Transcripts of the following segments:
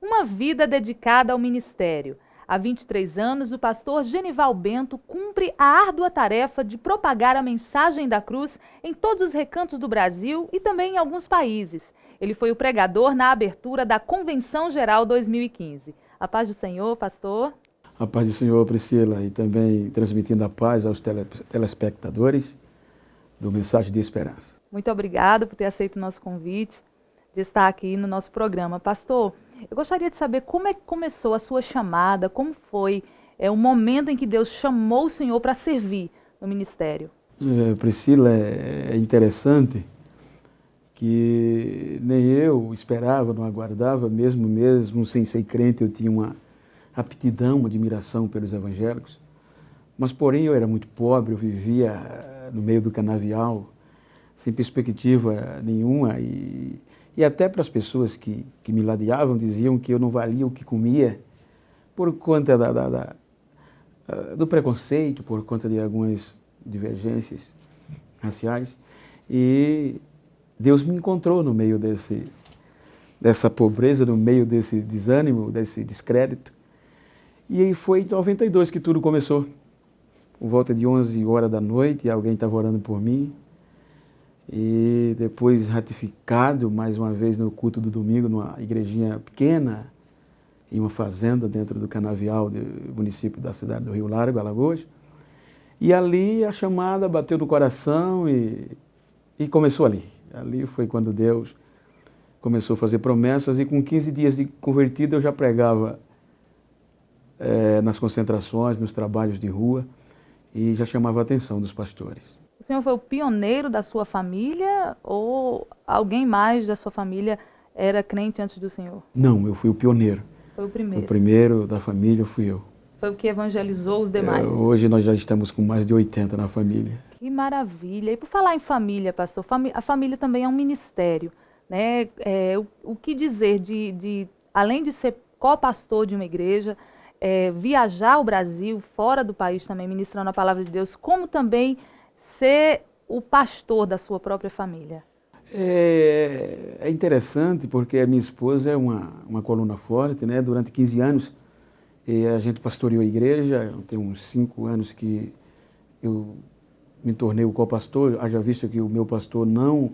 Uma vida dedicada ao ministério. Há 23 anos, o pastor Genival Bento cumpre a árdua tarefa de propagar a mensagem da cruz em todos os recantos do Brasil e também em alguns países. Ele foi o pregador na abertura da Convenção Geral 2015. A paz do Senhor, pastor. A paz do Senhor, Priscila, e também transmitindo a paz aos telespectadores do Mensagem de Esperança. Muito obrigado por ter aceito o nosso convite de estar aqui no nosso programa. Pastor, eu gostaria de saber como é que começou a sua chamada, como foi o momento em que Deus chamou o senhor para servir no ministério. Priscila, é interessante que nem eu esperava, não aguardava, mesmo sem ser crente, eu tinha uma aptidão, uma admiração pelos evangélicos, mas porém eu era muito pobre, eu vivia no meio do canavial, sem perspectiva nenhuma, e até para as pessoas que me ladeavam diziam que eu não valia o que comia por conta do preconceito, por conta de algumas divergências raciais, e Deus me encontrou no meio dessa pobreza, no meio desse desânimo, desse descrédito. E aí foi em 92 que tudo começou. Por volta de 11 horas da noite, alguém estava orando por mim. E depois ratificado mais uma vez no culto do domingo, numa igrejinha pequena, em uma fazenda dentro do canavial do município da cidade do Rio Largo, Alagoas. E ali a chamada bateu no coração e começou ali. Ali foi quando Deus começou a fazer promessas e com 15 dias de convertido eu já pregava nas concentrações, nos trabalhos de rua e já chamava a atenção dos pastores. O senhor foi o pioneiro da sua família ou alguém mais da sua família era crente antes do senhor? Não, eu fui o pioneiro. Foi o primeiro. O primeiro da família fui eu. Foi o que evangelizou os demais. Hoje nós já estamos com mais de 80 na família. Que maravilha! E por falar em família, pastor, a família também é um ministério, né? O que dizer além de ser co-pastor de uma igreja, viajar ao Brasil, fora do país também, ministrando a palavra de Deus, como também ser o pastor da sua própria família? É interessante porque a minha esposa é uma coluna forte, né? Durante 15 anos a gente pastoreou a igreja, tem uns 5 anos que eu me tornei o co-pastor, haja visto que o meu pastor não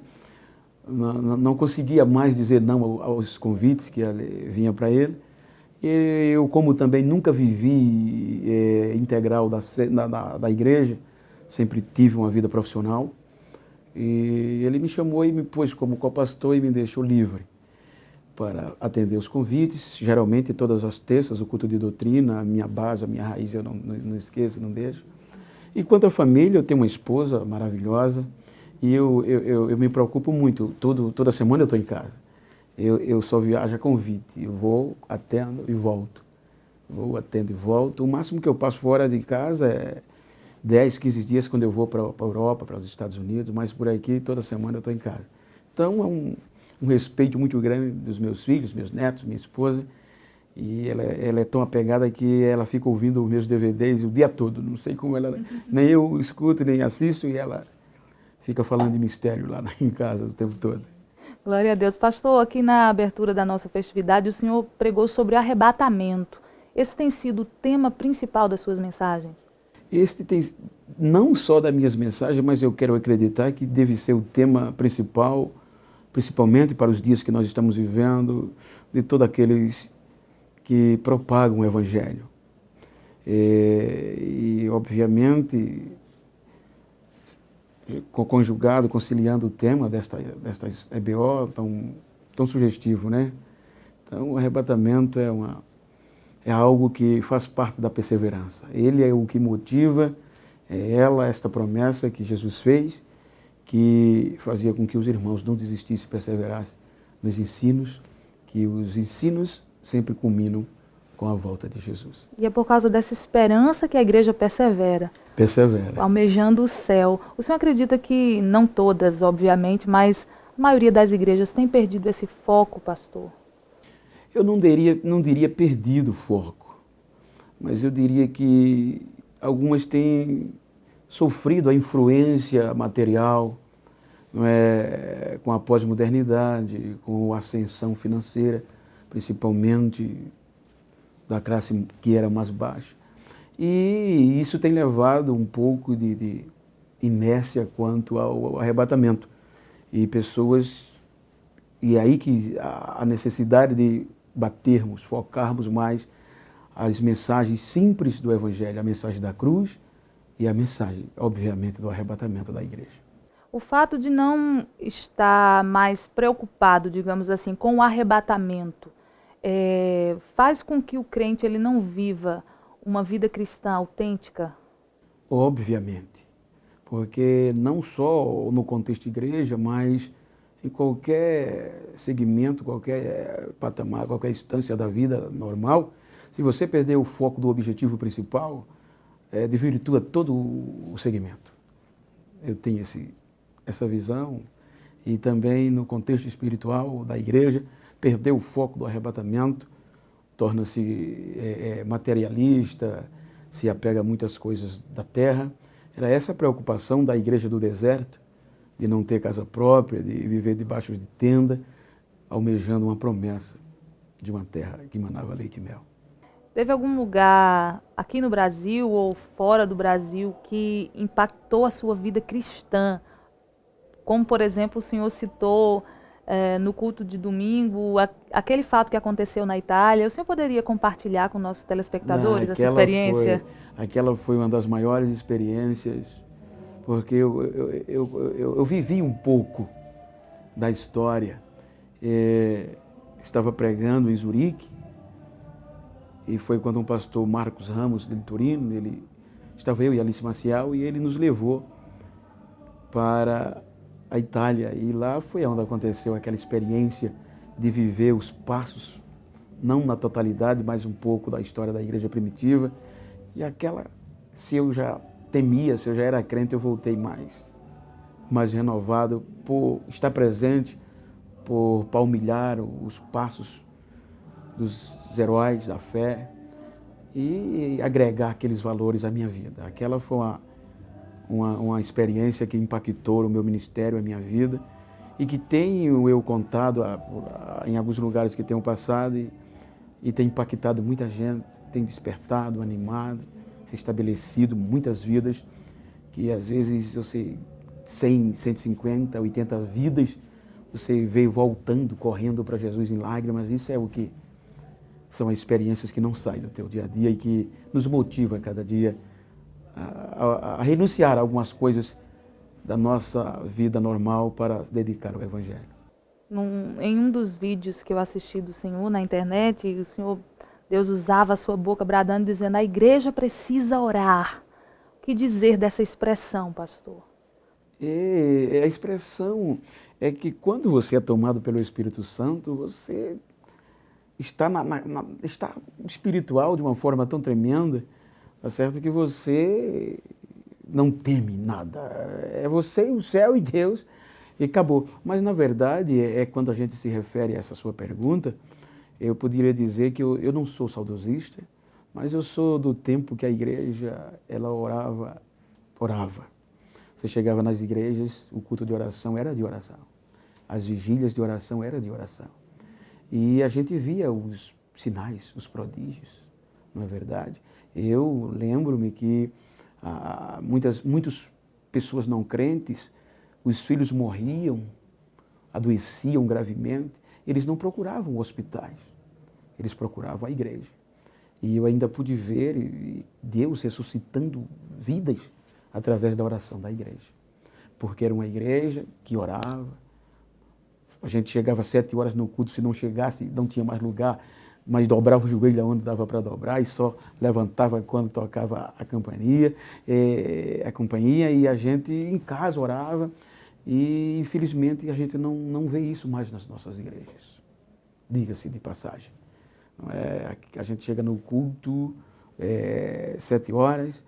conseguia mais dizer não aos convites que vinha para ele. E eu, como também nunca vivi integral da igreja, sempre tive uma vida profissional, e ele me chamou e me pôs como co-pastor e me deixou livre para atender os convites, geralmente todas as terças, o culto de doutrina, a minha base, a minha raiz, eu não esqueço, não deixo. E quanto à família, eu tenho uma esposa maravilhosa e eu me preocupo muito, toda semana eu estou em casa. Eu só viajo a convite, eu vou, atendo e volto. Vou, atendo e volto. O máximo que eu passo fora de casa é 10, 15 dias quando eu vou para a Europa, para os Estados Unidos, mas por aqui toda semana eu estou em casa. Então é um respeito muito grande dos meus filhos, meus netos, minha esposa, e ela é tão apegada que ela fica ouvindo os meus DVDs o dia todo, não sei como ela, nem eu escuto, nem assisto, e ela fica falando de mistério lá em casa o tempo todo. Glória a Deus. Pastor, aqui na abertura da nossa festividade, o senhor pregou sobre arrebatamento. Esse tem sido o tema principal das suas mensagens? Este tem, não só das minhas mensagens, mas eu quero acreditar que deve ser o tema principal, principalmente para os dias que nós estamos vivendo, de todos aqueles que propagam o Evangelho. E obviamente, conjugado, conciliando o tema destas EBO, tão sugestivo, né? Então, o arrebatamento é algo que faz parte da perseverança. Ele é o que motiva, esta promessa que Jesus fez, que fazia com que os irmãos não desistissem e perseverassem nos ensinos, que os ensinos sempre culminam com a volta de Jesus. E é por causa dessa esperança que a igreja persevera. Persevera. Almejando o céu. O senhor acredita que, não todas, obviamente, mas a maioria das igrejas tem perdido esse foco, pastor? Eu não diria perdido o foco, mas eu diria que algumas têm sofrido a influência material, não é, com a pós-modernidade, com a ascensão financeira, principalmente da classe que era mais baixa. E isso tem levado um pouco de inércia quanto ao arrebatamento. E aí que a necessidade de batermos, focarmos mais as mensagens simples do Evangelho, a mensagem da cruz e a mensagem, obviamente, do arrebatamento da igreja. O fato de não estar mais preocupado, digamos assim, com o arrebatamento, faz com que o crente ele não viva uma vida cristã autêntica? Obviamente, porque não só no contexto de igreja, mas em qualquer segmento, qualquer patamar, qualquer instância da vida normal, se você perder o foco do objetivo principal, desvirtua todo o segmento. Eu tenho essa visão, e também no contexto espiritual da igreja, perder o foco do arrebatamento, torna-se materialista, se apega a muitas coisas da terra. Era essa a preocupação da igreja do deserto, de não ter casa própria, de viver debaixo de tenda, almejando uma promessa de uma terra que manava leite e mel. Teve algum lugar aqui no Brasil ou fora do Brasil que impactou a sua vida cristã? Como, por exemplo, o senhor citou no culto de domingo, aquele fato que aconteceu na Itália. O senhor poderia compartilhar com nossos telespectadores essa experiência? Aquela foi uma das maiores experiências, porque eu vivi um pouco da história. Estava pregando em Zurique, e foi quando um pastor, Marcos Ramos, de Turino, estava eu e Alice Maciel, e ele nos levou para a Itália. E lá foi onde aconteceu aquela experiência de viver os passos, não na totalidade, mas um pouco da história da igreja primitiva. E se eu já temia, se eu já era crente, eu voltei mais renovado por estar presente, por palmilhar os passos dos heróis da fé e agregar aqueles valores à minha vida. Aquela foi uma experiência que impactou o meu ministério, a minha vida, e que tenho eu contado em alguns lugares que tenho passado e tem impactado muita gente, tem despertado, animado, restabelecido muitas vidas, que às vezes 100, 150, 80 vidas, você veio voltando, correndo para Jesus em lágrimas. Isso é o que são as experiências que não saem do teu dia a dia e que nos motiva a cada dia a renunciar a algumas coisas da nossa vida normal para se dedicar ao Evangelho. Em um dos vídeos que eu assisti do Senhor na internet, Deus usava a sua boca bradando, dizendo: a igreja precisa orar. O que dizer dessa expressão, pastor? A expressão é que quando você é tomado pelo Espírito Santo, você está espiritual de uma forma tão tremenda, tá certo, que você não teme nada. É você, o céu e Deus, e acabou. Mas, na verdade, quando a gente se refere a essa sua pergunta, eu poderia dizer que eu não sou saudosista, mas eu sou do tempo que a igreja, ela orava. Você chegava nas igrejas, o culto de oração era de oração. As vigílias de oração era de oração. E a gente via os sinais, os prodígios, não é verdade? Eu lembro-me que muitas pessoas não crentes, os filhos morriam, adoeciam gravemente, eles não procuravam hospitais, eles procuravam a igreja. E eu ainda pude ver Deus ressuscitando vidas através da oração da igreja. Porque era uma igreja que orava. A gente chegava às 7 horas no culto, se não chegasse, não tinha mais lugar, mas dobrava o joelho onde dava para dobrar e só levantava quando tocava a campainha, e a gente em casa orava. E infelizmente a gente não vê isso mais nas nossas igrejas. Diga-se de passagem. A gente chega no culto 7 horas,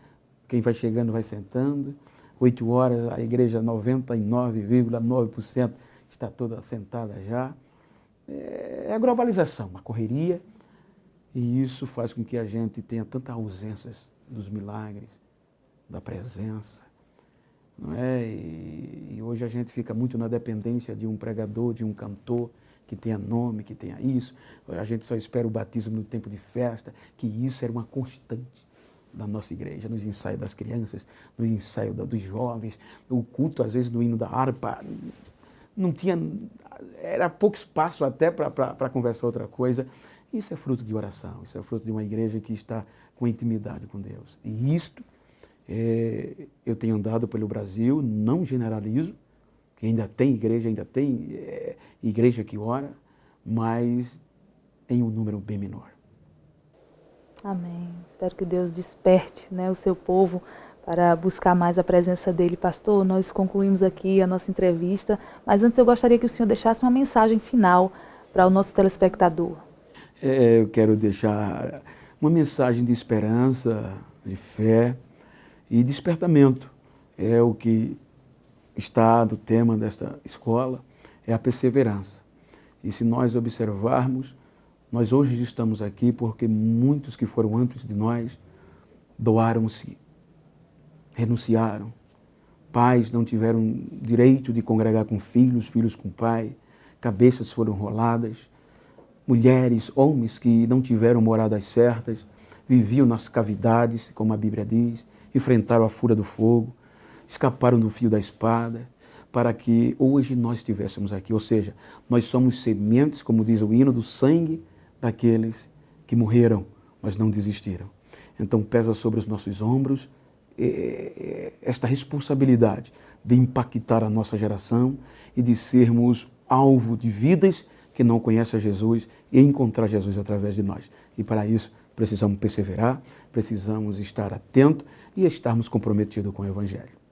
quem vai chegando vai sentando, 8 horas a igreja 99,9% está toda sentada já. É a globalização, a correria, e isso faz com que a gente tenha tanta ausência dos milagres, da presença, não é? E hoje a gente fica muito na dependência de um pregador, de um cantor, que tenha nome, que tenha isso. A gente só espera o batismo no tempo de festa, que isso era uma constante da nossa igreja, nos ensaios das crianças, no ensaio dos jovens, o culto, às vezes, no hino da harpa. Não tinha, era pouco espaço até para conversar outra coisa. Isso é fruto de oração, isso é fruto de uma igreja que está com intimidade com Deus. E isto, eu tenho andado pelo Brasil, não generalizo, que ainda tem igreja que ora, mas em um número bem menor. Amém. Espero que Deus desperte, né, o seu povo para buscar mais a presença dele. Pastor, nós concluímos aqui a nossa entrevista, mas antes eu gostaria que o senhor deixasse uma mensagem final para o nosso telespectador. Eu quero deixar uma mensagem de esperança, de fé e despertamento. É o que está no tema desta escola, é a perseverança. E se nós observarmos, nós hoje estamos aqui porque muitos que foram antes de nós doaram-se, renunciaram. Pais não tiveram direito de congregar com filhos, filhos com pai, cabeças foram roladas. Mulheres, homens que não tiveram moradas certas, viviam nas cavidades, como a Bíblia diz, enfrentaram a fúria do fogo, escaparam do fio da espada, para que hoje nós estivéssemos aqui. Ou seja, nós somos sementes, como diz o hino, do sangue daqueles que morreram, mas não desistiram. Então pesa sobre os nossos ombros esta responsabilidade de impactar a nossa geração e de sermos alvo de vidas que não conhecem a Jesus e encontrar Jesus através de nós. E para isso precisamos perseverar, precisamos estar atentos e estarmos comprometidos com o Evangelho.